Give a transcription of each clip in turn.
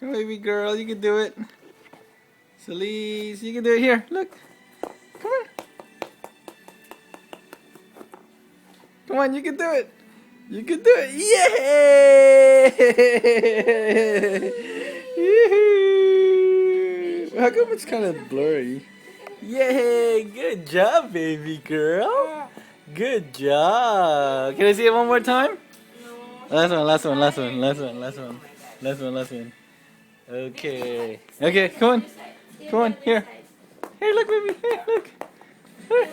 Come on, baby girl, you can do it. Celise, you can do it. Here, look. Come on. Come on, you can do it. You can do it. Yay! How come it's kind of blurry? Yay! Good job, baby girl. Good job. Can I see it one more time? Last one, last one, last one, last one, last one. Last one, last one. Okay. Okay, come on. Come on, here. Here, look, baby. Here, look. Here.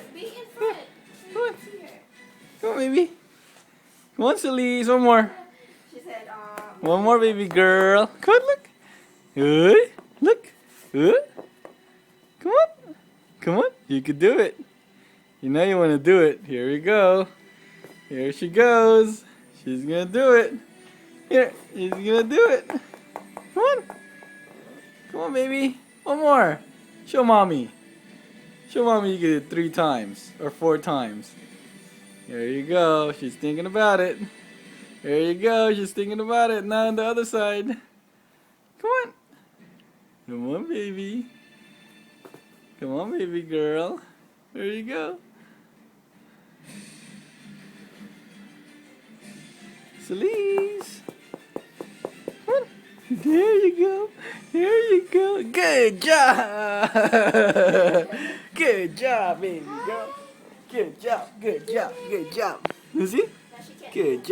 Come on. Come on, baby. Come on, Celise. One more. One more, baby girl. Come on, look. Good. Look. Good. Come on. Come on. You can do it. You know you want to do it. Here we go. Here she goes. She's going to do it. Here. She's going to do it. Come on. Come on, baby. One more. Show mommy. Show mommy you did it 3 times or 4 times. There you go. She's thinking about it. There you go. She's thinking about it. Now on the other side. Come on. Come on, baby. Come on, baby girl. There you go. Celise. Come on. There you go. There you go. Good job. Good job, baby girl. Good job. Good job. Good job. You see? Good job.